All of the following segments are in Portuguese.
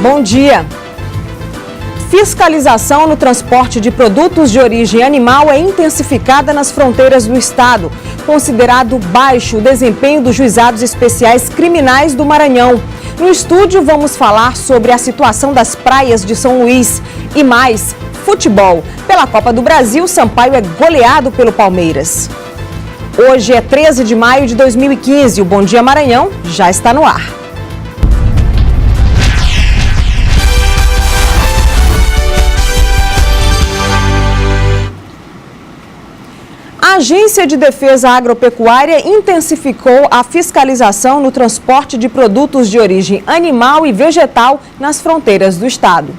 Bom dia. Fiscalização no transporte de produtos de origem animal é intensificada nas fronteiras do estado. Considerado baixo o desempenho dos juizados especiais criminais do Maranhão. No estúdio vamos falar sobre a situação das praias de São Luís e mais, futebol. Pela Copa do Brasil, Sampaio é goleado pelo Palmeiras. Hoje é 13 de maio de 2015. O Bom Dia Maranhão já está no ar. A Agência de Defesa Agropecuária intensificou a fiscalização no transporte de produtos de origem animal e vegetal nas fronteiras do estado.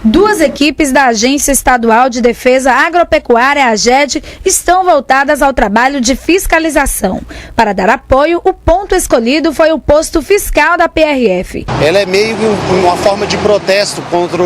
Duas equipes da Agência Estadual de Defesa Agropecuária, AGED, estão voltadas ao trabalho de fiscalização. Para dar apoio, o ponto escolhido foi o posto fiscal da PRF. Ela é meio uma forma de protesto contra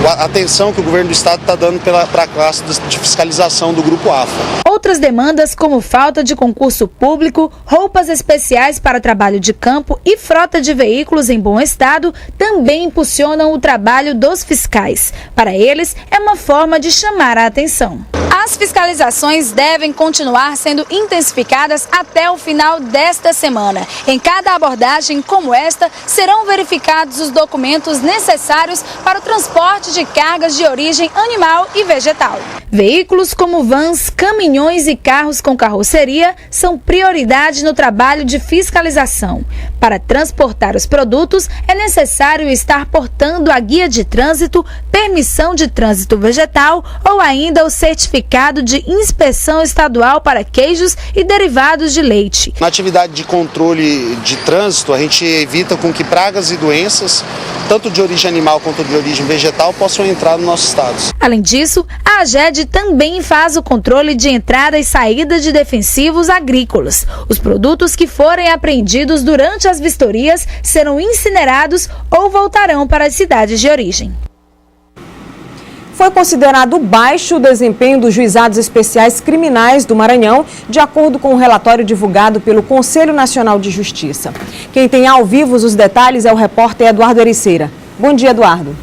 a atenção que o governo do estado está dando para a classe de fiscalização do Grupo AFA. Outras demandas, como falta de concurso público, roupas especiais para trabalho de campo e frota de veículos em bom estado, também impulsionam o trabalho dos fiscais. Para eles, é uma forma de chamar a atenção. As fiscalizações devem continuar sendo intensificadas até o final desta semana. Em cada abordagem como esta, serão verificados os documentos necessários para o transporte de cargas de origem animal e vegetal. Veículos como vans, caminhões e carros com carroceria são prioridade no trabalho de fiscalização. Para transportar os produtos, é necessário estar portando a guia de trânsito, permissão de trânsito vegetal ou ainda o certificado de inspeção estadual para queijos e derivados de leite. Na atividade de controle de trânsito, a gente evita com que pragas e doenças, tanto de origem animal quanto de origem vegetal, possam entrar no nosso estado. Além disso, a AGED também faz o controle de entrada e saída de defensivos agrícolas. Os produtos que forem apreendidos durante as vistorias serão incinerados ou voltarão para as cidades de origem. Foi considerado baixo o desempenho dos juizados especiais criminais do Maranhão, de acordo com o relatório divulgado pelo Conselho Nacional de Justiça. Quem tem ao vivo os detalhes é o repórter Eduardo Ericeira. Bom dia, Eduardo.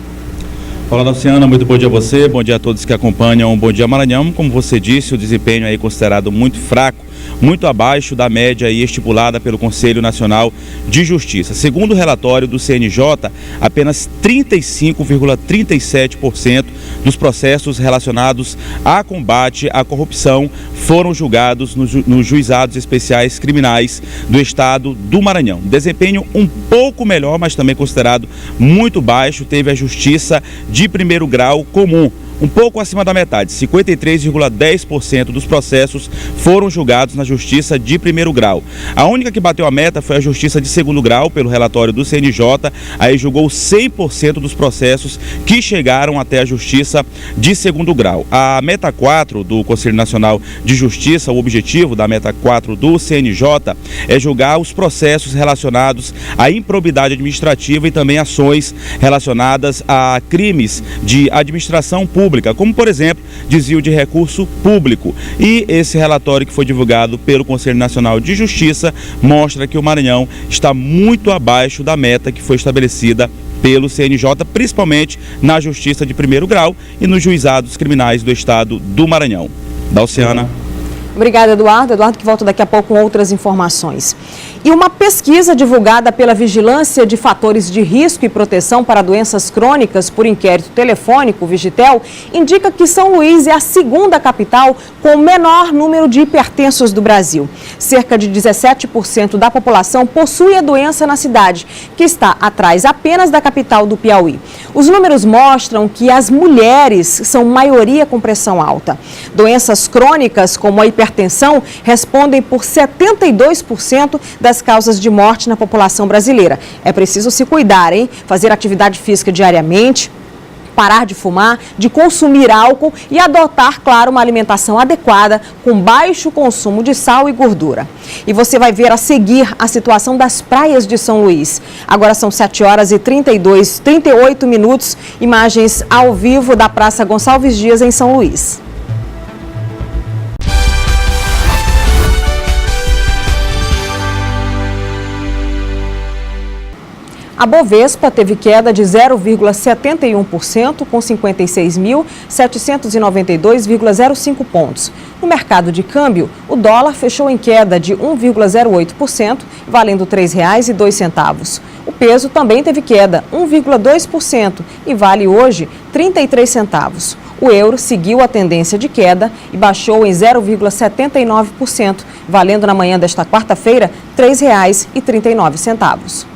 Olá, Luciana, muito bom dia a você, bom dia a todos que acompanham o Bom Dia Maranhão. Como você disse, o desempenho é considerado muito fraco, muito abaixo da média estipulada pelo Conselho Nacional de Justiça. Segundo o relatório do CNJ, apenas 35,37% dos processos relacionados a combate à corrupção foram julgados nos juizados especiais criminais do estado do Maranhão. Desempenho um pouco melhor, mas também considerado muito baixo, teve a Justiça de Primeiro Grau Comum. Um pouco acima da metade, 53,10% dos processos foram julgados na Justiça de Primeiro Grau. A única que bateu a meta foi a Justiça de Segundo Grau, pelo relatório do CNJ, aí julgou 100% dos processos que chegaram até a Justiça de Segundo Grau. A meta 4 do Conselho Nacional de Justiça, o objetivo da meta 4 do CNJ é julgar os processos relacionados à improbidade administrativa e também ações relacionadas a crimes de administração pública, como, por exemplo, desvio de recurso público. E esse relatório que foi divulgado pelo Conselho Nacional de Justiça mostra que o Maranhão está muito abaixo da meta que foi estabelecida pelo CNJ, principalmente na Justiça de Primeiro Grau e nos juizados criminais do estado do Maranhão. Da Luciana. Obrigada, Eduardo. Eduardo que volta daqui a pouco com outras informações. E uma pesquisa divulgada pela Vigilância de Fatores de Risco e Proteção para Doenças Crônicas por inquérito telefônico, Vigitel, indica que São Luís é a segunda capital com o menor número de hipertensos do Brasil. Cerca de 17% da população possui a doença na cidade, que está atrás apenas da capital do Piauí. Os números mostram que as mulheres são maioria com pressão alta. Doenças crônicas, como a hipertensão, respondem por 72% das causas de morte na população brasileira. É preciso se cuidar, hein? Fazer atividade física diariamente, parar de fumar, de consumir álcool e adotar, claro, uma alimentação adequada com baixo consumo de sal e gordura. E você vai ver a seguir a situação das praias de São Luís. Agora são 7 horas e 38 minutos, imagens ao vivo da Praça Gonçalves Dias em São Luís. A Bovespa teve queda de 0,71%, com 56.792,05 pontos. No mercado de câmbio, o dólar fechou em queda de 1,08%, valendo R$ 3,02. O peso também teve queda, 1,2%, e vale hoje R$ 33 centavos. O euro seguiu a tendência de queda e baixou em 0,79%, valendo na manhã desta quarta-feira R$ 3,39.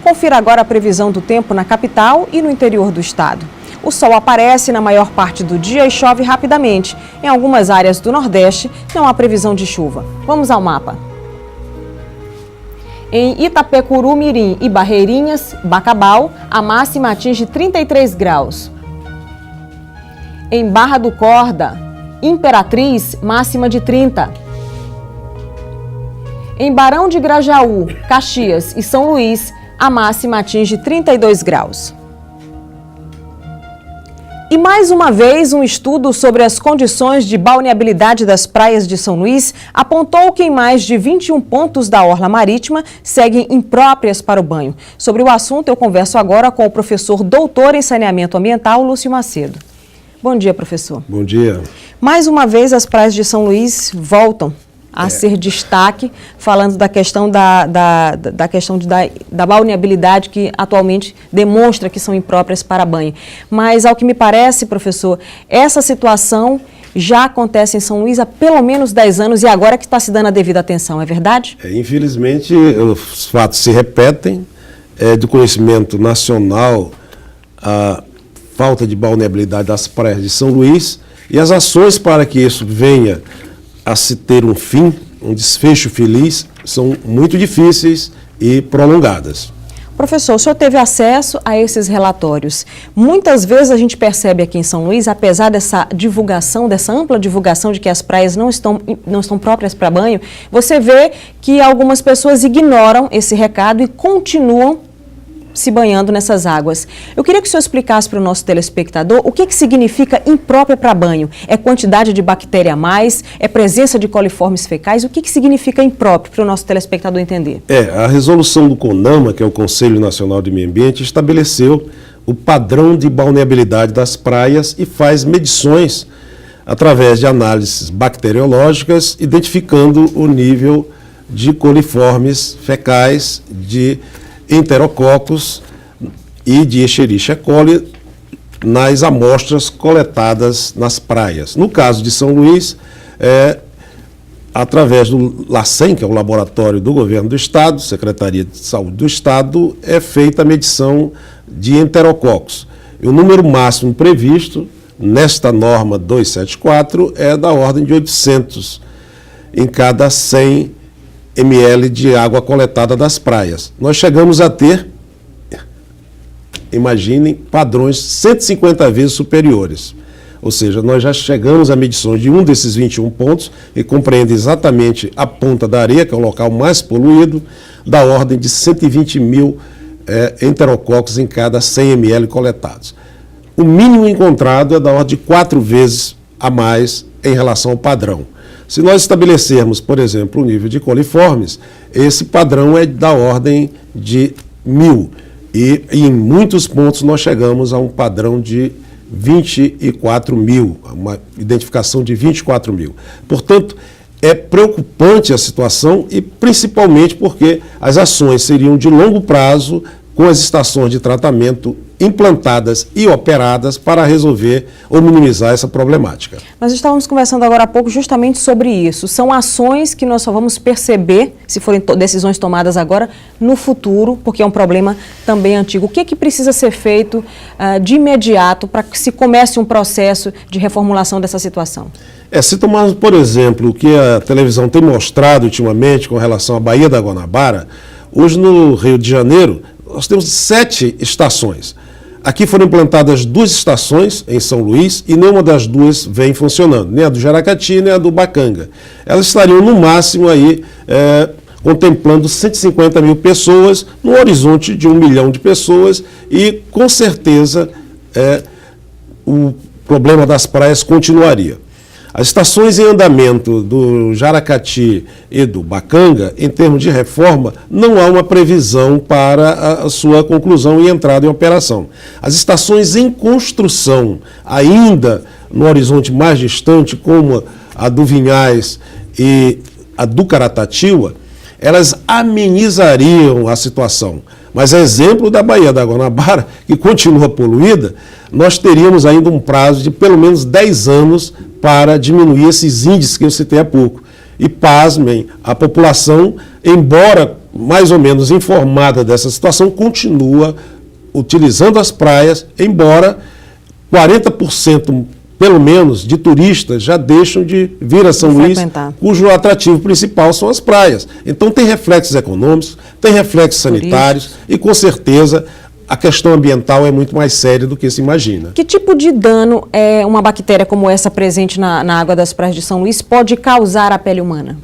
Confira agora a previsão do tempo na capital e no interior do estado. O sol aparece na maior parte do dia e chove rapidamente. Em algumas áreas do Nordeste, não há previsão de chuva. Vamos ao mapa. Em Itapecuru-Mirim e Barreirinhas, Bacabal, a máxima atinge 33 graus. Em Barra do Corda, Imperatriz, máxima de 30. Em Barão de Grajaú, Caxias e São Luís, a máxima atinge 32 graus. E mais uma vez, um estudo sobre as condições de balneabilidade das praias de São Luís apontou que em mais de 21 pontos da orla marítima seguem impróprias para o banho. Sobre o assunto, eu converso agora com o professor doutor em saneamento ambiental, Lúcio Macedo. Bom dia, professor. Bom dia. Mais uma vez, as praias de São Luís voltam a ser destaque, falando da questão da balneabilidade que atualmente demonstra que são impróprias para banho. Mas, ao que me parece, professor, essa situação já acontece em São Luís há pelo menos 10 anos e agora que está se dando a devida atenção, é verdade? Infelizmente, os fatos se repetem. É de conhecimento nacional a falta de balneabilidade das praias de São Luís e as ações para que isso venha a se ter um fim, um desfecho feliz, são muito difíceis e prolongadas. Professor, o senhor teve acesso a esses relatórios. Muitas vezes a gente percebe aqui em São Luís, apesar dessa divulgação, dessa ampla divulgação de que as praias não estão próprias para banho, você vê que algumas pessoas ignoram esse recado e continuam se banhando nessas águas. Eu queria que o senhor explicasse para o nosso telespectador o que significa imprópria para banho. É quantidade de bactéria a mais? É presença de coliformes fecais? O que significa impróprio para o nosso telespectador entender? A resolução do CONAMA, que é o Conselho Nacional de Meio Ambiente, estabeleceu o padrão de balneabilidade das praias e faz medições através de análises bacteriológicas, identificando o nível de coliformes fecais, de enterococos e de Escherichia coli nas amostras coletadas nas praias. No caso de São Luís, através do LACEN, que é o laboratório do governo do estado, Secretaria de Saúde do estado, é feita a medição de enterococos. E o número máximo previsto nesta norma 274 é da ordem de 800 em cada 100 ml de água coletada das praias. Nós chegamos a ter, imaginem, padrões 150 vezes superiores. Ou seja, nós já chegamos a medições de um desses 21 pontos, e compreende exatamente a Ponta da Areia, que é o local mais poluído, da ordem de 120 mil enterococos em cada 100 ml coletados. O mínimo encontrado é da ordem de 4 vezes a mais em relação ao padrão. Se nós estabelecermos, por exemplo, o nível de coliformes, esse padrão é da ordem de 1000. E em muitos pontos nós chegamos a um padrão de 24 mil, uma identificação de 24 mil. Portanto, é preocupante a situação e principalmente porque as ações seriam de longo prazo, com as estações de tratamento implantadas e operadas para resolver ou minimizar essa problemática. Nós estávamos conversando agora há pouco justamente sobre isso. São ações que nós só vamos perceber, se forem decisões tomadas agora, no futuro, porque é um problema também antigo. O que precisa ser feito de imediato para que se comece um processo de reformulação dessa situação? Se tomarmos, por exemplo, o que a televisão tem mostrado ultimamente com relação à Baía da Guanabara, hoje no Rio de Janeiro, nós temos 7 estações. Aqui foram implantadas 2 estações em São Luís e nenhuma das 2 vem funcionando, nem a do Jaracati, nem a do Bacanga. Elas estariam no máximo aí contemplando 150 mil pessoas, no horizonte de 1 milhão de pessoas e com certeza o problema das praias continuaria. As estações em andamento do Jaracati e do Bacanga, em termos de reforma, não há uma previsão para a sua conclusão e entrada em operação. As estações em construção, ainda no horizonte mais distante, como a do Vinhais e a do Caratatiba, elas amenizariam a situação. Mas a exemplo da Baía da Guanabara, que continua poluída, nós teríamos ainda um prazo de pelo menos 10 anos para diminuir esses índices que eu citei há pouco. E pasmem, a população, embora mais ou menos informada dessa situação, continua utilizando as praias, embora 40% pelo menos de turistas já deixam de vir a São Luís, cujo atrativo principal são as praias. Então tem reflexos econômicos, tem reflexos sanitários e com certeza a questão ambiental é muito mais séria do que se imagina. Que tipo de dano uma bactéria como essa presente na água das praias de São Luís pode causar à pele humana?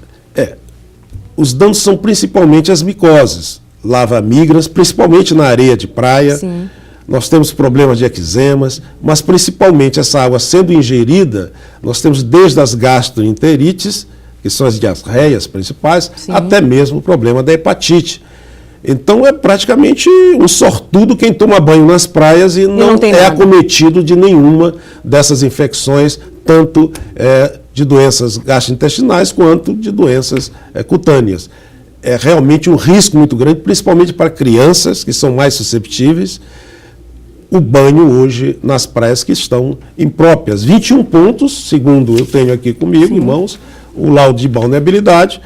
Os danos são principalmente as micoses, lavamigras, principalmente na areia de praia. Sim. Nós temos problemas de eczemas, mas principalmente essa água sendo ingerida, nós temos desde as gastroenterites, que são as diarreias principais, sim, até mesmo o problema da hepatite. Então é praticamente um sortudo quem toma banho nas praias e não é acometido de nenhuma dessas infecções, tanto de doenças gastrointestinais quanto de doenças cutâneas. É realmente um risco muito grande, principalmente para crianças que são mais susceptíveis. O banho hoje nas praias que estão impróprias. 21 pontos, segundo eu tenho aqui comigo, em mãos, o laudo de balneabilidade,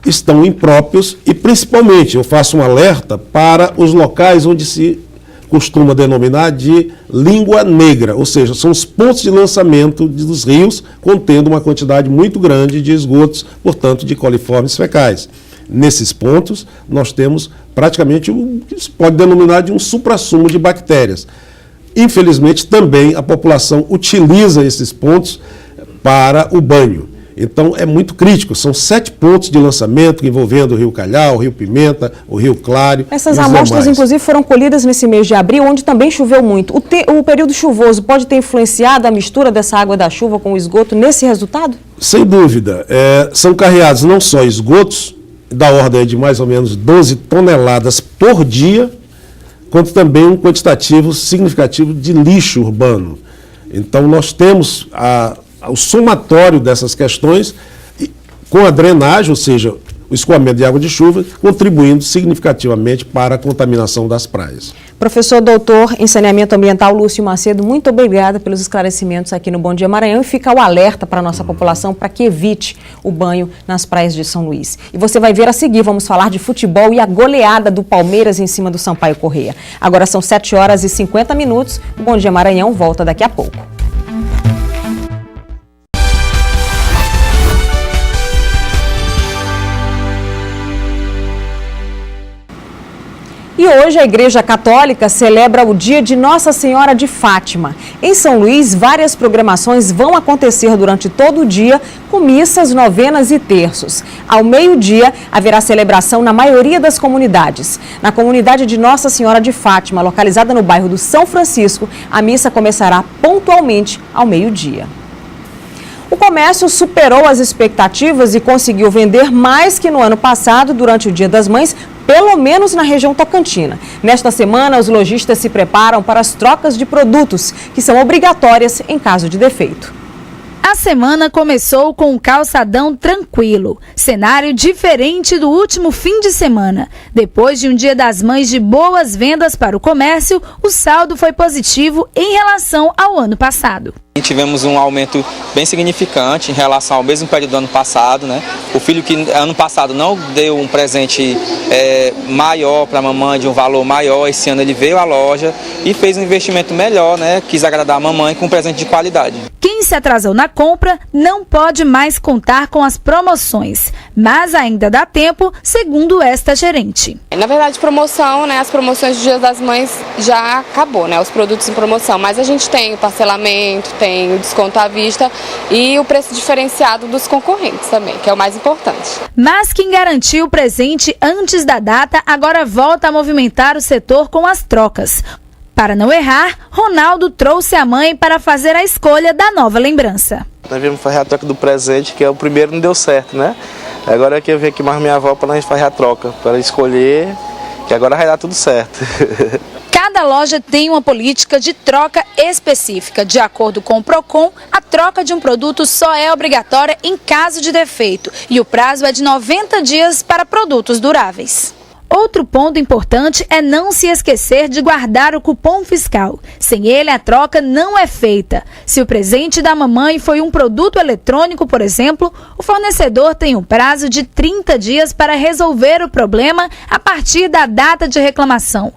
estão impróprios e principalmente eu faço um alerta para os locais onde se costuma denominar de língua negra, ou seja, são os pontos de lançamento dos rios contendo uma quantidade muito grande de esgotos, portanto de coliformes fecais. Nesses pontos, nós temos praticamente o que se pode denominar de um suprassumo de bactérias. Infelizmente, também a população utiliza esses pontos para o banho. Então, é muito crítico. São 7 pontos de lançamento envolvendo o Rio Calhau, o Rio Pimenta, o Rio Claro. Essas amostras, inclusive, foram colhidas nesse mês de abril, onde também choveu muito. O período chuvoso pode ter influenciado a mistura dessa água da chuva com o esgoto nesse resultado? Sem dúvida. São carreados não só esgotos, da ordem de mais ou menos 12 toneladas por dia, quanto também um quantitativo significativo de lixo urbano. Então, nós temos o somatório dessas questões com a drenagem, ou seja, o escoamento de água de chuva, contribuindo significativamente para a contaminação das praias. Professor doutor em saneamento ambiental Lúcio Macedo, muito obrigada pelos esclarecimentos aqui no Bom Dia Maranhão e fica o alerta para a nossa população para que evite o banho nas praias de São Luís. E você vai ver a seguir, vamos falar de futebol e a goleada do Palmeiras em cima do Sampaio Corrêa. Agora são 7h50, o Bom Dia Maranhão volta daqui a pouco. E hoje a Igreja Católica celebra o dia de Nossa Senhora de Fátima. Em São Luís, várias programações vão acontecer durante todo o dia, com missas, novenas e terços. Ao meio-dia, haverá celebração na maioria das comunidades. Na comunidade de Nossa Senhora de Fátima, localizada no bairro do São Francisco, a missa começará pontualmente ao meio-dia. O comércio superou as expectativas e conseguiu vender mais que no ano passado durante o Dia das Mães, pelo menos na região tocantina. Nesta semana, os lojistas se preparam para as trocas de produtos, que são obrigatórias em caso de defeito. A semana começou com um calçadão tranquilo, cenário diferente do último fim de semana. Depois de um Dia das Mães de boas vendas para o comércio, o saldo foi positivo em relação ao ano passado. Tivemos um aumento bem significante em relação ao mesmo período do ano passado, né? O filho que ano passado não deu um presente maior para a mamãe, de um valor maior, esse ano ele veio à loja e fez um investimento melhor, né? Quis agradar a mamãe com um presente de qualidade. Quem se atrasou na compra não pode mais contar com as promoções, mas ainda dá tempo, segundo esta gerente. Na verdade, promoção, né? As promoções do Dia das Mães já acabou, né? Os produtos em promoção, mas a gente tem o parcelamento, tem o desconto à vista e o preço diferenciado dos concorrentes também, que é o mais importante. Mas quem garantiu o presente antes da data agora volta a movimentar o setor com as trocas. Para não errar, Ronaldo trouxe a mãe para fazer a escolha da nova lembrança. Nós viemos fazer a troca do presente, que é o primeiro não deu certo, né? Agora é que eu venho aqui mais minha avó para nós fazer a troca, para escolher, que agora vai dar tudo certo. Cada loja tem uma política de troca específica. De acordo com o Procon, a troca de um produto só é obrigatória em caso de defeito e o prazo é de 90 dias para produtos duráveis. Outro ponto importante é não se esquecer de guardar o cupom fiscal. Sem ele, a troca não é feita. Se o presente da mamãe foi um produto eletrônico, por exemplo, o fornecedor tem um prazo de 30 dias para resolver o problema a partir da data de reclamação.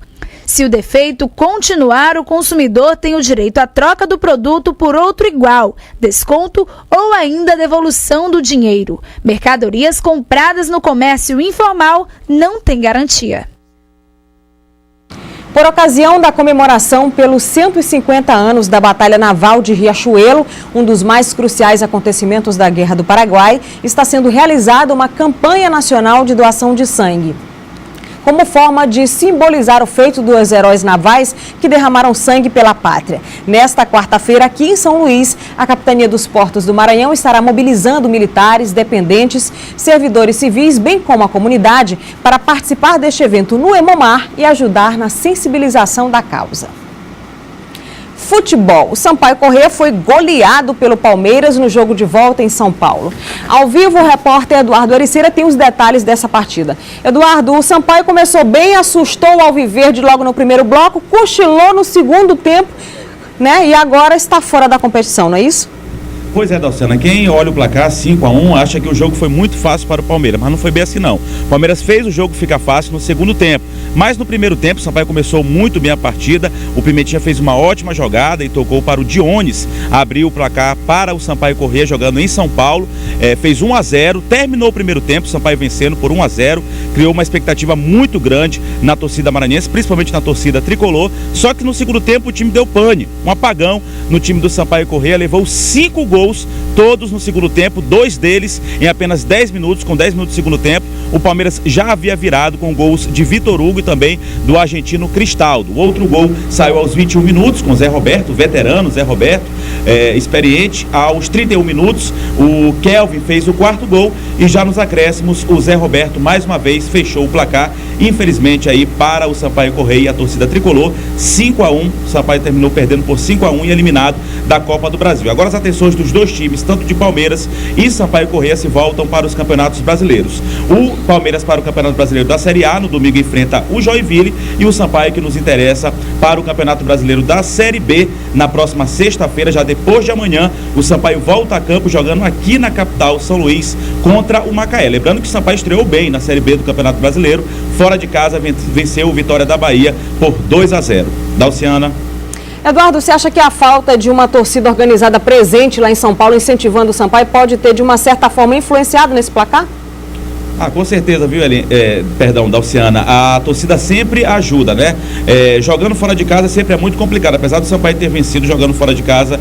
Se o defeito continuar, o consumidor tem o direito à troca do produto por outro igual, desconto ou ainda devolução do dinheiro. Mercadorias compradas no comércio informal não têm garantia. Por ocasião da comemoração pelos 150 anos da Batalha Naval de Riachuelo, um dos mais cruciais acontecimentos da Guerra do Paraguai, está sendo realizada uma campanha nacional de doação de sangue, como forma de simbolizar o feito dos heróis navais que derramaram sangue pela pátria. Nesta quarta-feira, aqui em São Luís, a Capitania dos Portos do Maranhão estará mobilizando militares, dependentes, servidores civis, bem como a comunidade, para participar deste evento no Hemomar e ajudar na sensibilização da causa. Futebol. O Sampaio Corrêa foi goleado pelo Palmeiras no jogo de volta em São Paulo. Ao vivo, o repórter Eduardo Ericeira tem os detalhes dessa partida. Eduardo, o Sampaio começou bem, assustou o Alviverde logo no primeiro bloco, cochilou no segundo tempo, né? E agora está fora da competição, não é isso? Pois é, Dalciana, quem olha o placar 5-1 acha que o jogo foi muito fácil para o Palmeiras, mas não foi bem assim não. O Palmeiras fez o jogo ficar fácil no segundo tempo, mas no primeiro tempo o Sampaio começou muito bem a partida, o Pimentinha fez uma ótima jogada e tocou para o Dionis, abriu o placar para o Sampaio Corrêa jogando em São Paulo, fez 1-0, terminou o primeiro tempo, o Sampaio vencendo por 1-0, criou uma expectativa muito grande na torcida maranhense, principalmente na torcida tricolor, só que no segundo tempo o time deu pane, um apagão no time do Sampaio Corrêa, levou 5 gols, todos no segundo tempo, 2 deles em apenas 10 minutos, com 10 minutos do segundo tempo. O Palmeiras já havia virado com gols de Vitor Hugo e também do argentino Cristaldo. O outro gol saiu aos 21 minutos com Zé Roberto, veterano Zé Roberto, experiente. Aos 31 minutos, o Kelvin fez o quarto gol e já nos acréscimos, o Zé Roberto mais uma vez fechou o placar. Infelizmente aí para o Sampaio Corrêa e a torcida tricolor, 5-1, o Sampaio terminou perdendo por 5-1 e eliminado da Copa do Brasil. Agora as atenções dos dois times, tanto de Palmeiras e Sampaio Corrêa, se voltam para os campeonatos brasileiros. O Palmeiras para o Campeonato Brasileiro da Série A, no domingo enfrenta o Joinville, e o Sampaio, que nos interessa, para o Campeonato Brasileiro da Série B, na próxima sexta-feira, já depois de amanhã, o Sampaio volta a campo jogando aqui na capital, São Luís, contra o Macaé. Lembrando que o Sampaio estreou bem na Série B do Campeonato Brasileiro, fora de casa venceu o Vitória da Bahia por 2-0. Dalciana. Eduardo, você acha que a falta de uma torcida organizada presente lá em São Paulo, incentivando o Sampaio, pode ter de uma certa forma influenciado nesse placar? Com certeza, viu, Dalciana, a torcida sempre ajuda, né? Jogando fora de casa sempre é muito complicado, apesar do Sampaio ter vencido jogando fora de casa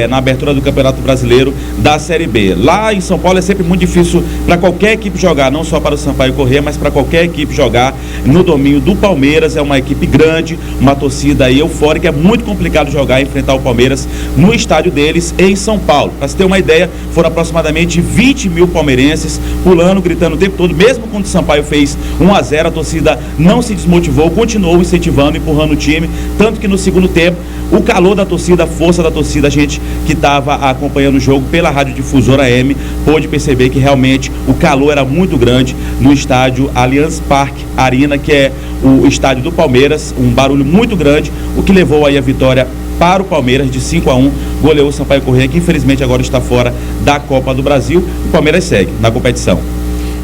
na abertura do Campeonato Brasileiro da Série B. Lá em São Paulo é sempre muito difícil para qualquer equipe jogar, não só para o Sampaio Corrêa, mas para qualquer equipe jogar no domínio do Palmeiras. É uma equipe grande, uma torcida aí eufórica, é muito complicado jogar e enfrentar o Palmeiras no estádio deles em São Paulo. Para se ter uma ideia, foram aproximadamente 20 mil palmeirenses pulando, gritando o tempo todo. Mesmo quando o Sampaio fez 1-0, a torcida não se desmotivou, continuou incentivando, empurrando o time, tanto que no segundo tempo, o calor da torcida, a força da torcida, a gente que estava acompanhando o jogo pela Rádio Difusora AM, pôde perceber que realmente o calor era muito grande no estádio Allianz Parque Arena, que é o estádio do Palmeiras, um barulho muito grande, o que levou aí a vitória para o Palmeiras de 5-1, goleou o Sampaio Corrêa, que infelizmente agora está fora da Copa do Brasil. O Palmeiras segue na competição.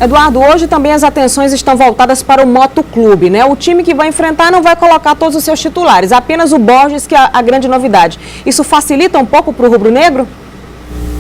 Eduardo, hoje também as atenções estão voltadas para o Motoclube, né? O time que vai enfrentar não vai colocar todos os seus titulares, apenas o Borges, que é a grande novidade. Isso facilita um pouco para o rubro-negro?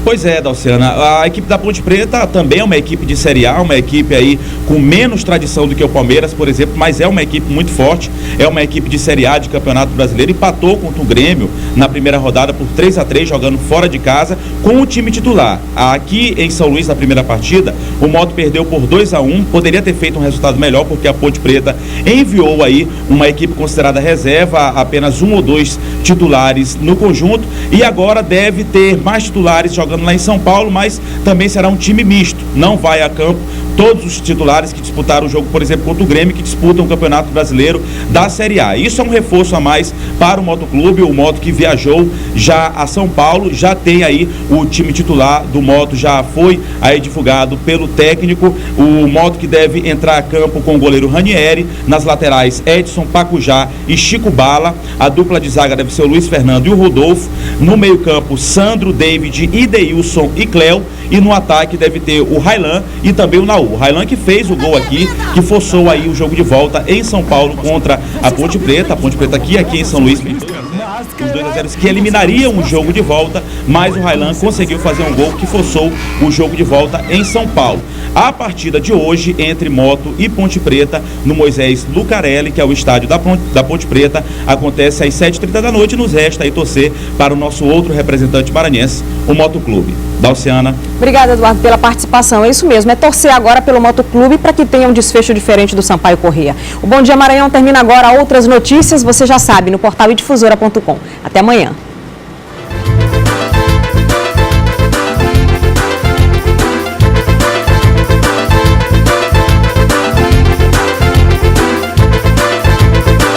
Pois é, Dalciana, a equipe da Ponte Preta também é uma equipe de Série A, uma equipe aí com menos tradição do que o Palmeiras, por exemplo, mas é uma equipe muito forte, é uma equipe de Série A de Campeonato Brasileiro, empatou contra o Grêmio na primeira rodada por 3-3, jogando fora de casa com o time titular. Aqui em São Luís, na primeira partida, o Moto perdeu por 2-1, poderia ter feito um resultado melhor, porque a Ponte Preta enviou aí uma equipe considerada reserva, apenas 1 ou 2 titulares no conjunto, e agora deve ter mais titulares jogando jogando lá em São Paulo, mas também será um time misto. Não vai a campo todos os titulares que disputaram o jogo, por exemplo, contra o Grêmio, que disputam o Campeonato Brasileiro da Série A. Isso é um reforço a mais para o Motoclube, o Moto que viajou já a São Paulo, já tem aí o time titular do Moto, já foi aí divulgado pelo técnico, o Moto que deve entrar a campo com o goleiro Ranieri, nas laterais Edson, Pacujá e Chico Bala, a dupla de zaga deve ser o Luiz Fernando e o Rodolfo, no meio campo Sandro, David, Ideilson e Cléo, e no ataque deve ter o Railan e também o Naú. O Railan que fez o gol aqui, que forçou aí o jogo de volta em São Paulo contra a Ponte Preta aqui em São Luís, os 2-0 que eliminariam o jogo de volta, mas o Railan conseguiu fazer um gol que forçou o jogo de volta em São Paulo. A partida de hoje entre Moto e Ponte Preta no Moisés Lucarelli, que é o estádio da Ponte Preta, acontece às 7h30 da noite. Nos resta aí torcer para o nosso outro representante maranhense, o Motoclube. Dalciana. Obrigada, Eduardo, pela participação. É isso mesmo, é torcer agora pelo Motoclube para que tenha um desfecho diferente do Sampaio Corrêa. O Bom Dia Maranhão termina agora. Outras notícias você já sabe no portal idifusora.com. Até amanhã.